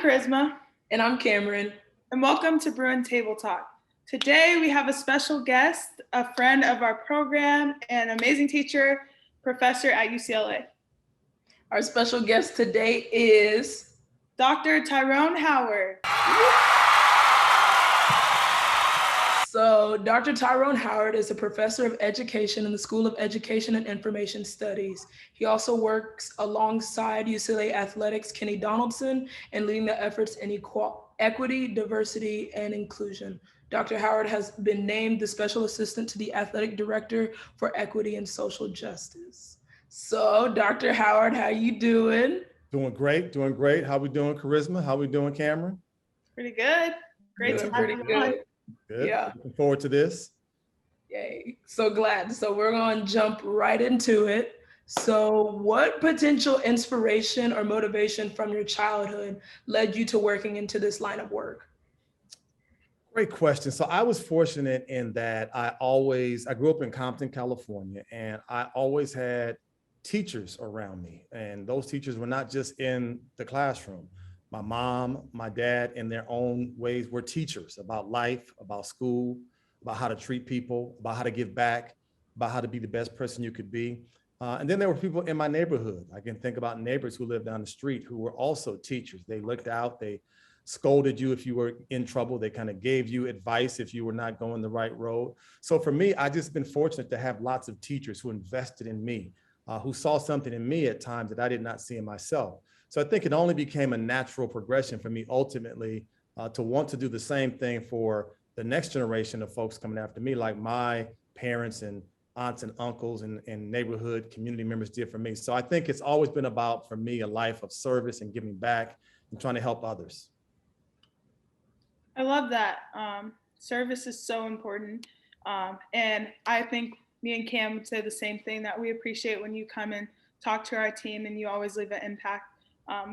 Charisma. And I'm Cameron. And welcome to Bruin Table Talk. Today we have a special guest, a friend of our program, and amazing teacher, professor at UCLA. Our special guest today is Dr. Tyrone Howard. So Dr. Tyrone Howard is a professor of education in the School of Education and Information Studies. He also works alongside UCLA Athletics Kenny Donaldson and leading the efforts in equity, diversity, and inclusion. Dr. Howard has been named the Special Assistant to the Athletic Director for Equity and Social Justice. So Dr. Howard, how you doing? Doing great. How we doing, Charisma? How we doing, Cameron? Pretty good. Great to have you on. Good. Yeah. Looking forward to this. Yay. So glad. So we're going to jump right into it. So what potential inspiration or motivation from your childhood led you to working into this line of work? Great question. So I was fortunate in that I grew up in Compton, California, and I always had teachers around me. And those teachers were not just in the classroom. My mom, my dad, in their own ways, were teachers about life, about school, about how to treat people, about how to give back, about how to be the best person you could be. And then there were people in my neighborhood. I can think about neighbors who lived down the street who were also teachers. They looked out, they scolded you if you were in trouble. They kind of gave you advice if you were not going the right road. So for me, I just been fortunate to have lots of teachers who invested in me, who saw something in me at times that I did not see in myself. So I think it only became a natural progression for me ultimately to want to do the same thing for the next generation of folks coming after me, like my parents and aunts and uncles and neighborhood community members did for me. So I think it's always been about, for me, a life of service and giving back and trying to help others. I love that. Service is so important. And I think me and Cam would say the same thing, that we appreciate when you come and talk to our team and you always leave an impact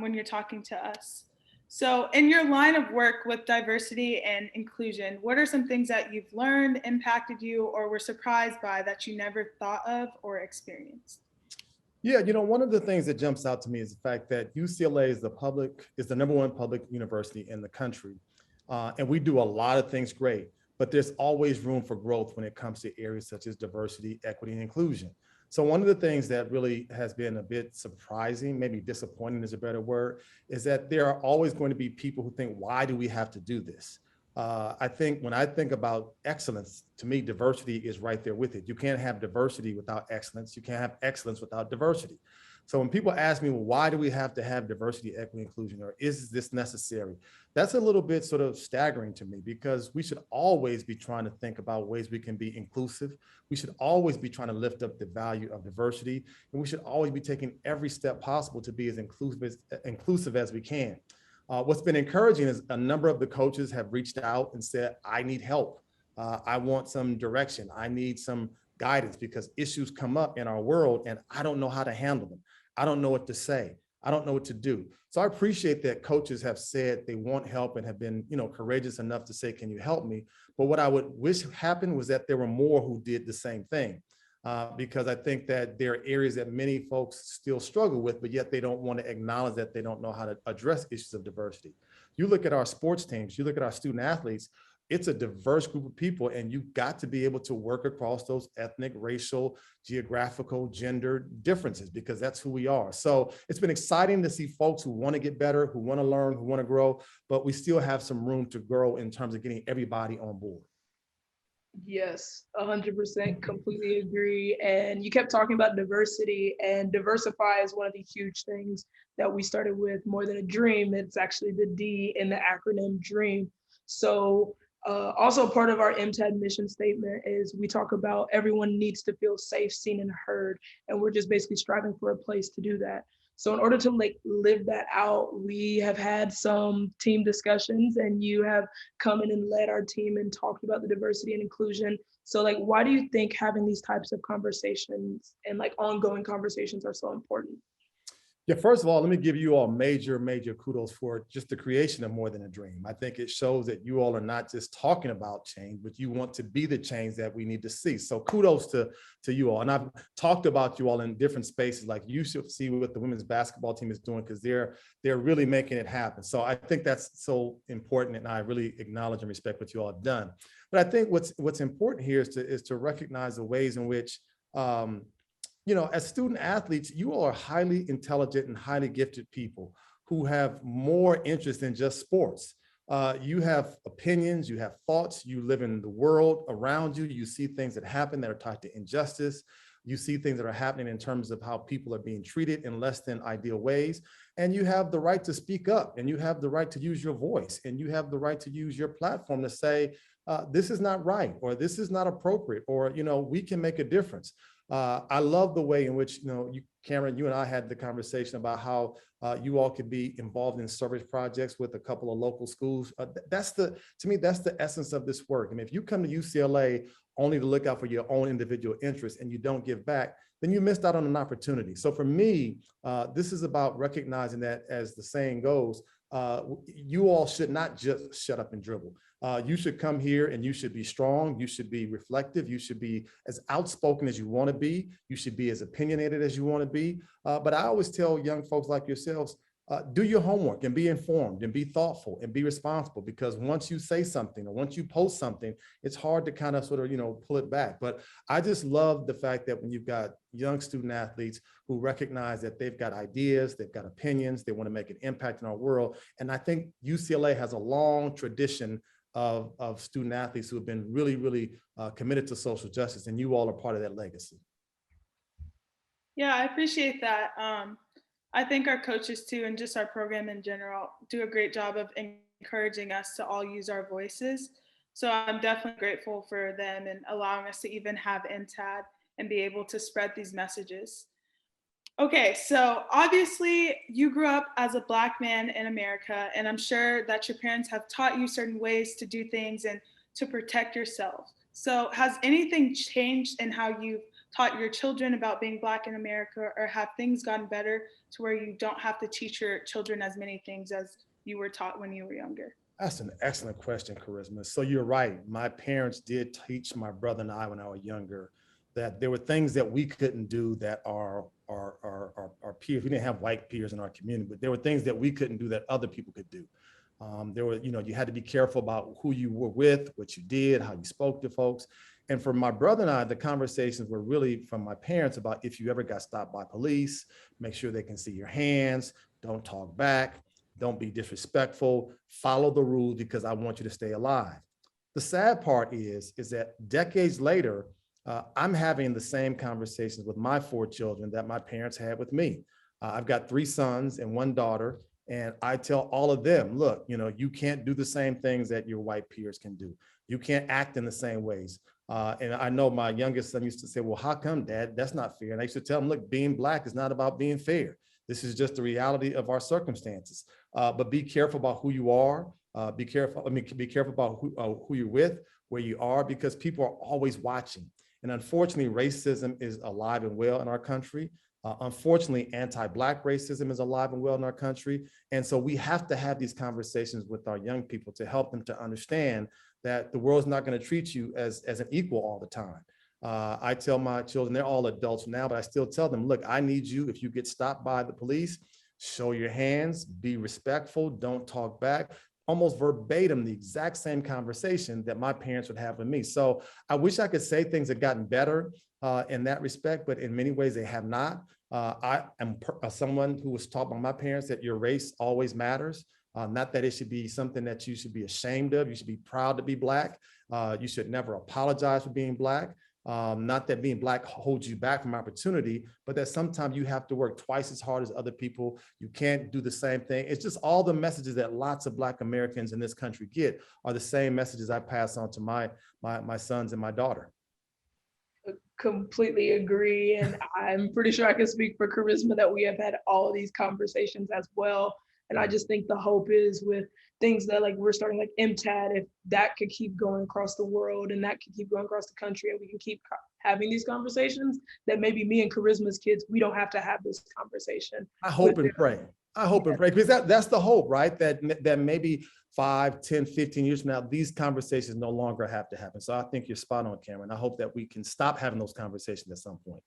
when you're talking to us. So in your line of work with diversity and inclusion, what are some things that you've learned, impacted you, or were surprised by that you never thought of or experienced? Yeah, one of the things that jumps out to me is the fact that UCLA is the #1 public university in the country. And we do a lot of things great, but there's always room for growth when it comes to areas such as diversity, equity, and inclusion. So one of the things that really has been a bit surprising, maybe disappointing is a better word, is that there are always going to be people who think, why do we have to do this? I think when I think about excellence, to me, diversity is right there with it. You can't have diversity without excellence. You can't have excellence without diversity. So when people ask me, well, why do we have to have diversity, equity, inclusion, or is this necessary? That's a little bit sort of staggering to me, because we should always be trying to think about ways we can be inclusive. We should always be trying to lift up the value of diversity, and we should always be taking every step possible to be as inclusive as we can. What's been encouraging is a number of the coaches have reached out and said, I need help. I want some direction. I need some guidance, because issues come up in our world and I don't know how to handle them. I don't know what to say. I don't know what to do. So I appreciate that coaches have said they want help and have been, courageous enough to say, can you help me? But what I would wish happened was that there were more who did the same thing. Because I think that there are areas that many folks still struggle with, but yet they don't want to acknowledge that they don't know how to address issues of diversity. You look at our sports teams, you look at our student athletes, it's a diverse group of people, and you've got to be able to work across those ethnic, racial, geographical, gender differences, because that's who we are. So it's been exciting to see folks who want to get better, who want to learn, who want to grow, but we still have some room to grow in terms of getting everybody on board. Yes, 100% completely agree. And you kept talking about diversity, and diversify is one of the huge things that we started with, more than a dream. It's actually the D in the acronym DREAM. So also part of our MTAD mission statement is we talk about everyone needs to feel safe, seen, and heard. And we're just basically striving for a place to do that. So in order to live that out, we have had some team discussions, and you have come in and led our team and talked about the diversity and inclusion. So why do you think having these types of conversations and ongoing conversations are so important? Yeah, first of all, let me give you all major kudos for just the creation of More Than a Dream. I think it shows that you all are not just talking about change, but you want to be the change that we need to see. So kudos to you all. And I've talked about you all in different spaces, like you should see what the women's basketball team is doing, because they're really making it happen. So I think that's so important, and I really acknowledge and respect what you all have done. But I think what's important here is to recognize the ways in which as student athletes, you all are highly intelligent and highly gifted people who have more interest than just sports. You have opinions, you have thoughts, you live in the world around you, you see things that happen that are tied to injustice, you see things that are happening in terms of how people are being treated in less than ideal ways, and you have the right to speak up, and you have the right to use your voice, and you have the right to use your platform to say, this is not right, or this is not appropriate, or we can make a difference. I love the way in which, Cameron, you and I had the conversation about how you all could be involved in service projects with a couple of local schools. To me, that's the essence of this work. And if you come to UCLA only to look out for your own individual interests and you don't give back, then you missed out on an opportunity. So for me, this is about recognizing that, as the saying goes, you all should not just shut up and dribble. You should come here and you should be strong. You should be reflective. You should be as outspoken as you want to be. You should be as opinionated as you want to be. But I always tell young folks like yourselves, do your homework and be informed and be thoughtful and be responsible, because once you say something or once you post something, it's hard to kind of sort of, pull it back. But I just love the fact that when you've got young student athletes who recognize that they've got ideas, they've got opinions, they want to make an impact in our world. And I think UCLA has a long tradition of student athletes who have been really, really committed to social justice, and you all are part of that legacy. Yeah, I appreciate that. I think our coaches too, and just our program in general, do a great job of encouraging us to all use our voices. So I'm definitely grateful for them and allowing us to even have MTAD and be able to spread these messages. Okay, so obviously you grew up as a Black man in America, and I'm sure that your parents have taught you certain ways to do things and to protect yourself. So has anything changed in how you've taught your children about being Black in America, or have things gotten better to where you don't have to teach your children as many things as you were taught when you were younger? That's an excellent question, Charisma. So you're right. My parents did teach my brother and I when I was younger that there were things that we couldn't do that our peers, we didn't have white peers in our community, but there were things that we couldn't do that other people could do. There were, you had to be careful about who you were with, what you did, how you spoke to folks. And for my brother and I, the conversations were really from my parents about, if you ever got stopped by police, make sure they can see your hands, don't talk back, don't be disrespectful, follow the rules because I want you to stay alive. The sad part is that decades later, I'm having the same conversations with my 4 children that my parents had with me. I've got 3 sons and 1 daughter, and I tell all of them, look, you can't do the same things that your white peers can do. You can't act in the same ways. And I know my youngest son used to say, well, how come, Dad? That's not fair. And I used to tell him, look, being Black is not about being fair. This is just the reality of our circumstances. But be careful about who you are. Be careful about who you're with, where you are, because people are always watching. And unfortunately, racism is alive and well in our country. Unfortunately, anti-Black racism is alive and well in our country. And so we have to have these conversations with our young people to help them to understand that the world's not going to treat you as an equal all the time. I tell my children, they're all adults now, but I still tell them, look, I need you, if you get stopped by the police, show your hands, be respectful, don't talk back. Almost verbatim, the exact same conversation that my parents would have with me. So I wish I could say things have gotten better in that respect, but in many ways they have not. I am someone who was taught by my parents that your race always matters. Not that it should be something that you should be ashamed of. You should be proud to be Black. You should never apologize for being Black. Not that being Black holds you back from opportunity, but that sometimes you have to work twice as hard as other people. You can't do the same thing. It's just all the messages that lots of Black Americans in this country get are the same messages I pass on to my sons and my daughter. Completely agree. And I'm pretty sure I can speak for Charisma that we have had all of these conversations as well. And I just think the hope is with things that like we're starting like MTAD, if that could keep going across the world and that could keep going across the country and we can keep having these conversations, that maybe me and Charisma's kids, we don't have to have this conversation. I hope and pray. I hope and pray, because that's the hope, right? That maybe 5, 10, 15 years from now, these conversations no longer have to happen. So I think you're spot on, Cameron. I hope that we can stop having those conversations at some point.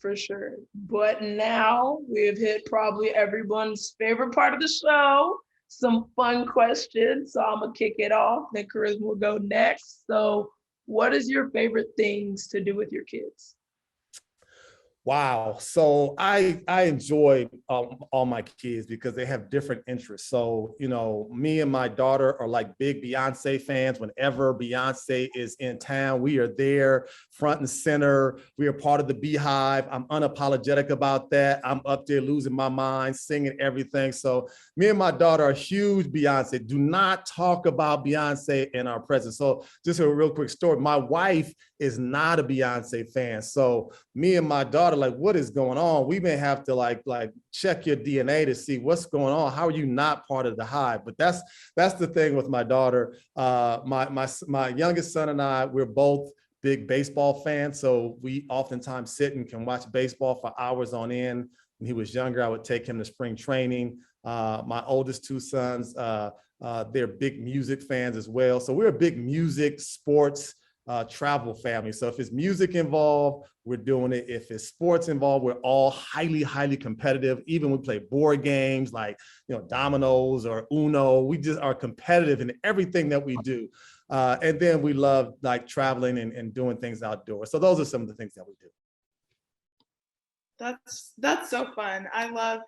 For sure. But now we've hit probably everyone's favorite part of the show, some fun questions. So I'm gonna kick it off, then Charisma will go next. So what is your favorite things to do with your kids? Wow. So I enjoy all my kids because they have different interests. So, me and my daughter are like big Beyonce fans. Whenever Beyonce is in town, we are there front and center. We are part of the Beehive. I'm unapologetic about that. I'm up there losing my mind, singing everything. So me and my daughter are huge Beyonce. Do not talk about Beyonce in our presence. So just a real quick story. My wife is not a Beyonce fan. So me and my daughter, like, what is going on? We may have to like check your DNA to see what's going on. How are you not part of the Hive? But that's the thing with my daughter. My youngest son and I, we're both big baseball fans. So we oftentimes sit and can watch baseball for hours on end. When he was younger, I would take him to spring training. My oldest two sons, they're big music fans as well. So we're a big music, sports, travel family. So if it's music involved, we're doing it. If it's sports involved, we're all highly, highly competitive. Even we play board games like, dominoes or Uno. We just are competitive in everything that we do. And then we love like traveling and doing things outdoors. So those are some of the things that we do. That's so fun. I love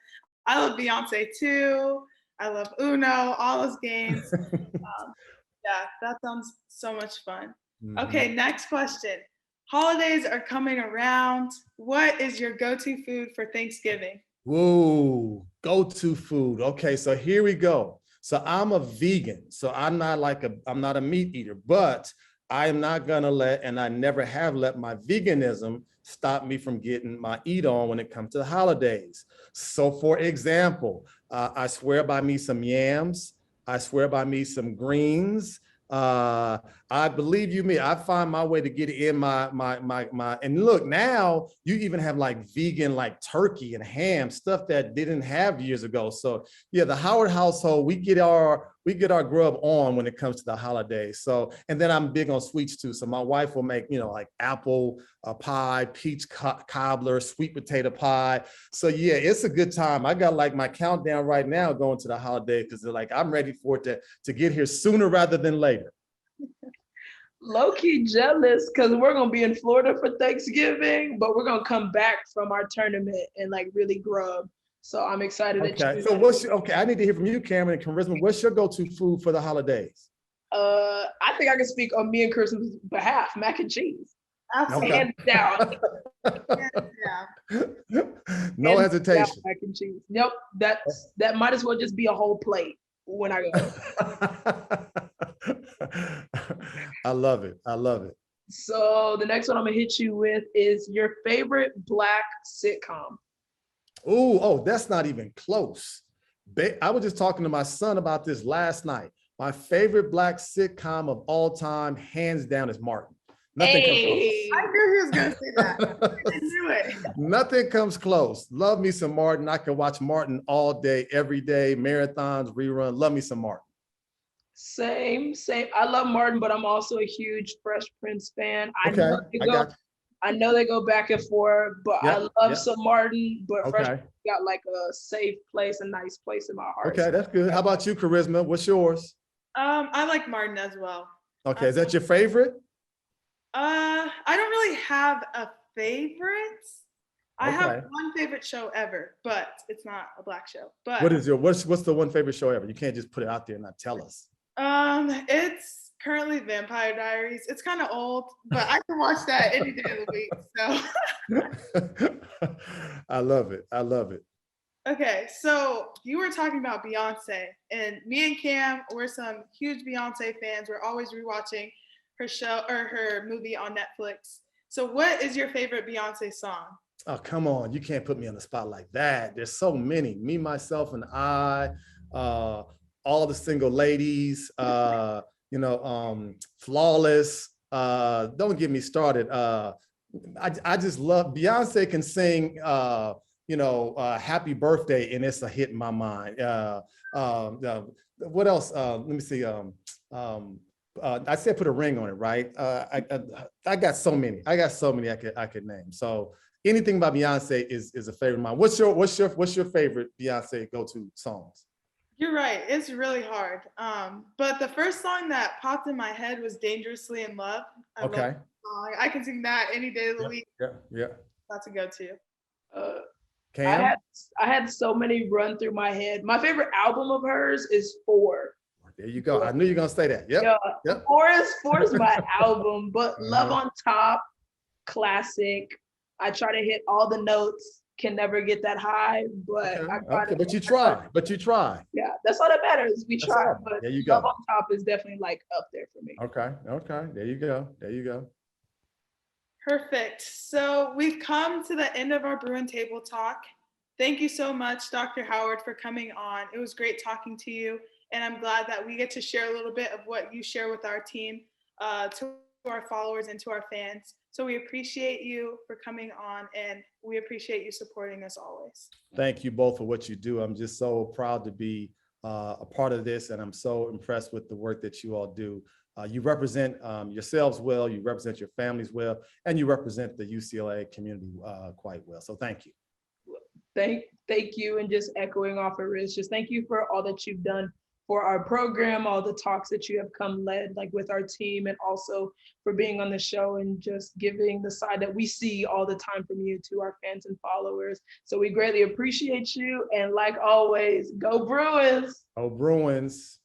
Beyonce too. I love Uno, all those games. Yeah, that sounds so much fun. Okay, next question. Holidays are coming around. What is your go-to food for Thanksgiving? Whoa, go-to food. Okay, so here we go. So I'm a vegan, so I'm not a meat eater, but I am not gonna and I never have let my veganism stop me from getting my eat on when it comes to the holidays. So for example, I swear by me some yams. I swear by me some greens. I believe you me, I find my way to get in my and look, now you even have like vegan, like turkey and ham, stuff that didn't have years ago. So yeah, the Howard household, we get our grub on when it comes to the holidays. So, and then I'm big on sweets too. So my wife will make, like apple pie, peach cobbler, sweet potato pie. So yeah, it's a good time. I got like my countdown right now going to the holiday because they're like, I'm ready for it to get here sooner rather than later. Low-key jealous because we're gonna be in Florida for Thanksgiving, but we're gonna come back from our tournament and like really grub. So I'm excited. Okay, so I need to hear from you, Cameron and Charisma. What's your go-to food for the holidays? I think I can speak on me and Charisma's behalf. Mac and cheese. Absolutely. Hands down. No hesitation. Mac and cheese. Nope. That might as well just be a whole plate when I go. I love it. I love it. So the next one I'm gonna hit you with is your favorite Black sitcom. Oh, that's not even close. I was just talking to my son about this last night. My favorite Black sitcom of all time, hands down, is Martin. Nothing comes close. I knew he was gonna say that. I knew it. Nothing comes close. Love me some Martin. I can watch Martin all day, every day, marathons, rerun. Love me some Martin. Same. I love Martin, but I'm also a huge Fresh Prince fan. I know they go back and forth, but I love some Martin, but Fresh Prince got like a safe place, a nice place in my heart. Okay, that's good. How about you, Charisma? What's yours? I like Martin as well. Okay, is that your favorite? I don't really have a favorite. I have one favorite show ever, but it's not a Black show. But what's the one favorite show ever? You can't just put it out there and not tell us. It's currently Vampire Diaries. It's kind of old, but I can watch that any day of the week. So I love it. I love it. Okay, so you were talking about Beyonce, and me and Cam, we're some huge Beyonce fans. We're always rewatching her show or her movie on Netflix. So what is your favorite Beyonce song? Oh, come on. You can't put me on the spot like that. There's so many. Me, myself, and I, all the single ladies, flawless. Don't get me started. I just love Beyonce can sing, happy birthday, and it's a hit in my mind. What else? Let me see. I said put a ring on it, right? I got so many. I could name. So anything by Beyonce is a favorite of mine. What's your favorite Beyonce go-to songs? You're right. It's really hard. But the first song that popped in my head was "Dangerously in Love." I love Okay. that song. I can sing that any day of the week. Yeah. That's a go-to. Uh, Cam? I had so many run through my head. My favorite album of hers is Four. There you go. I knew you were gonna say that. Yep. Yeah, Yep. Four is my album, but Love on Top, classic. I try to hit all the notes, can never get that high, but Okay. But you try. Yeah, that's all that matters. We try, all. but There you go. Love on Top is definitely like up there for me. Okay. There you go. Perfect. So we've come to the end of our Bruin Table Talk. Thank you so much, Dr. Howard, for coming on. It was great talking to you, and I'm glad that we get to share a little bit of what you share with our team, to our followers and to our fans. So we appreciate you for coming on, and we appreciate you supporting us always. Thank you both for what you do. I'm just so proud to be a part of this, and I'm so impressed with the work that you all do. You represent yourselves well, you represent your families well, and you represent the UCLA community quite well. So thank you. Thank you, and just echoing off of Riz, just thank you for all that you've done for our program, all the talks that you have come led like with our team, and also for being on the show and just giving the side that we see all the time from you to our fans and followers. So we greatly appreciate you, and like always, go Bruins! Oh, Bruins.